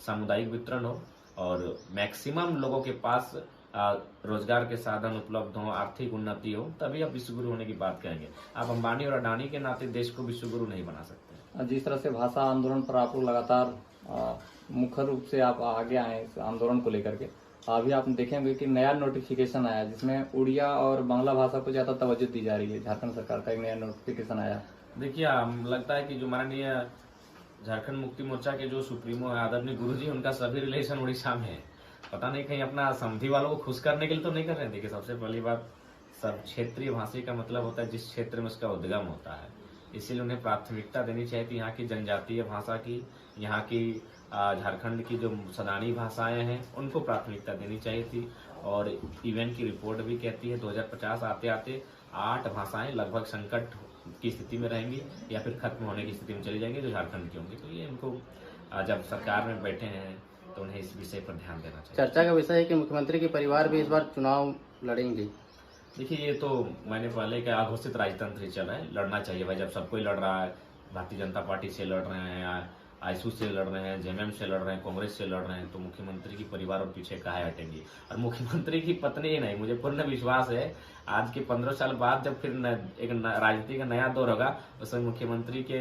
सामुदायिक वितरण हो और मैक्सिमम लोगों के पास रोजगार के साधन उपलब्ध हों, आर्थिक उन्नति हो, तभी आप विश्वगुरु होने की बात कहेंगे। आप अंबानी और अडानी के नाते देश को विश्वगुरु नहीं बना सकते। जिस तरह से भाषा आंदोलन पर आप लोग लगातार मुख्य रूप से आप आगे आए इस आंदोलन को लेकर के, अभी आप देखेंगे कि नया नोटिफिकेशन आया जिसमें उड़िया और बांग्ला भाषा को ज्यादा तवज्जो दी जा रही है। झारखंड सरकार का एक नया नोटिफिकेशन आया। देखिए, लगता है कि जो माननीय झारखंड मुक्ति मोर्चा के जो सुप्रीमो है आदरणीय गुरुजी, उनका सभी रिलेशन उड़ीसा में है। पता नहीं कहीं अपना समधी वालों को खुश करने के लिए तो नहीं कर रहे हैं। देखिए, सबसे पहली बात, सब क्षेत्रीय भाषी का मतलब होता है जिस क्षेत्र में उसका उद्गम होता है, इसीलिए उन्हें प्राथमिकता देनी चाहिए थी। यहाँ की जनजातीय भाषा की, यहाँ की झारखंड की जो सदानी भाषाएं हैं उनको प्राथमिकता देनी चाहिए थी। और यूएन की रिपोर्ट भी कहती है 2050 आते आते 8 भाषाएं लगभग संकट की स्थिति में रहेंगी या फिर खत्म होने की स्थिति में चली जाएंगी जो झारखंड की होंगी। तो ये इनको जब सरकार में बैठे हैं तो उन्हें इस विषय पर ध्यान देना चाहिए। चर्चा का विषय है कि मुख्यमंत्री के परिवार भी इस बार चुनाव लड़ेंगे। देखिए, ये तो मैंने पहले का अघोषित राजतंत्र ही चला है। लड़ना चाहिए भाई, जब सब कोई लड़ रहा है, भारतीय जनता पार्टी से लड़ रहे हैं, आईसू से लड़ रहे हैं, जेएमएम से लड़ रहे हैं, कांग्रेस से लड़ रहे हैं, तो मुख्यमंत्री की परिवार और पीछे काहे हटेंगी। और मुख्यमंत्री की पत्नी ही नहीं, मुझे पूर्ण विश्वास है आज के 15 साल बाद जब फिर एक राजनीति का नया दौर होगा, उसमें मुख्यमंत्री के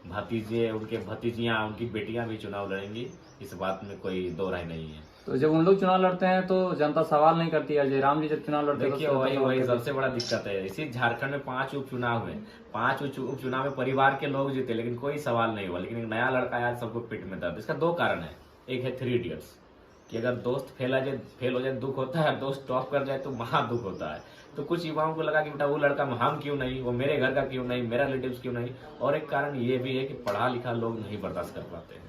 भतीजे, उनके भतीजियां, उनकी बेटियां भी चुनाव लड़ेंगी। इस बात में कोई दो राय नहीं है। तो जब उन लोग चुनाव लड़ते हैं तो जनता सवाल नहीं करती है। जयराम जी जब चुनाव लड़ते हैं, देखिए, वही सबसे बड़ा दिक्कत है। इसी झारखंड में 5 उपचुनाव हुए, 5 उपचुनाव में परिवार के लोग जीते, लेकिन कोई सवाल नहीं हुआ। लेकिन एक नया लड़का आया, सबको पेट में दर्द। इसका 2 कारण है। एक है 3 इडियट्स, कि अगर दोस्त फेल हो जाए दुख होता है, दोस्त टॉप कर जाए तो महा दुख होता है। तो कुछ युवाओं को लगा कि बेटा वो लड़का हम क्यों नहीं, वो मेरे घर का क्यों नहीं, मेरा रिलेटिव्स क्यों नहीं। और एक कारण ये भी है कि पढ़ा लिखा लोग नहीं बर्दाश्त कर पाते हैं।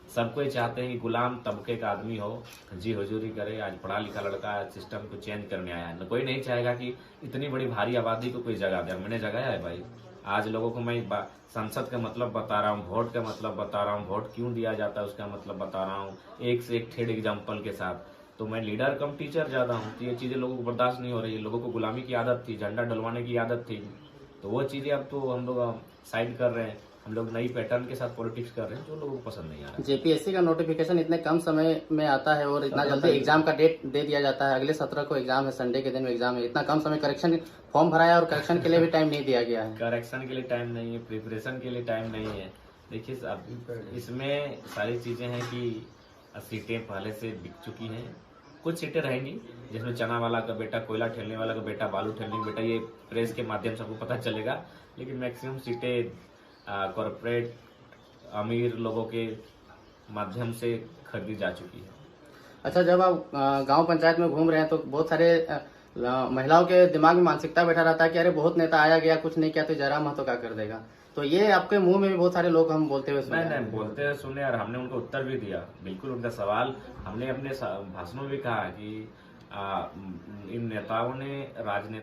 सबको ये चाहते हैं कि गुलाम तबके का आदमी हो, जी हुजूरी करे। आज पढ़ा लिखा लड़का सिस्टम को चेंज करने आया है। कोई नहीं चाहेगा कि इतनी बड़ी भारी आबादी को कोई जगह दे। मैंने जगाया है भाई। आज लोगों को मैं संसद का मतलब बता रहा हूँ, वोट का मतलब बता रहा हूँ, वोट क्यों दिया जाता है उसका मतलब बता रहा हूँ, एक से एक ठेड़ एग्जाम्पल के साथ। तो मैं लीडर कम टीचर ज्यादा हूँ, तो ये चीजें लोगों को बर्दाश्त नहीं हो रही है। लोगों को गुलामी की आदत थी, झंडा डलवाने की आदत थी, तो वो चीजें अब तो हम लोग साइड कर रहे हैं। हम लोग नई पैटर्न के साथ पॉलिटिक्स कर रहे हैं जो लोगों को पसंद नहीं आ रहा। जेपीएससी का नोटिफिकेशन इतने कम समय में आता है और इतना जल्दी एग्जाम का डेट दे दिया जाता है। अगले 17 को एग्जाम है, संडे के दिन एग्जाम है। इतना कम समय करेक्शन फॉर्म भराया और करेक्शन के लिए भी टाइम नहीं दिया गया है। करेक्शन के लिए टाइम नहीं है, प्रिपरेशन के लिए टाइम नहीं है। देखिए, इसमें सारी चीजें हैं कि सीटें पहले से बिक चुकी हैं। कुछ सीटें रहेंगी जिसमें चना वाला का बेटा, कोयला ठेलने वाला का बेटा, बालू ठेलने का बेटा, ये प्रेस के माध्यम से आपको पता चलेगा। लेकिन मैक्सिमम सीटें कॉर्पोरेट अमीर लोगों के माध्यम से खरीदी जा चुकी है। अच्छा, जब आप गांव पंचायत में घूम रहे हैं तो बहुत सारे महिलाओं के दिमाग में मानसिकता बैठा रहता है कि अरे बहुत नेता आया गया, कुछ नहीं किया तो जयराम महतो क्या कर देगा। तो ये आपके मुंह में भी बहुत सारे लोग हम बोलते हुए सुने। नहीं, बोलते हुए सुने और हमने उनको उत्तर भी दिया। बिल्कुल उनका सवाल हमने अपने भाषणों में भी कहा कि इन नेताओं ने राजनीति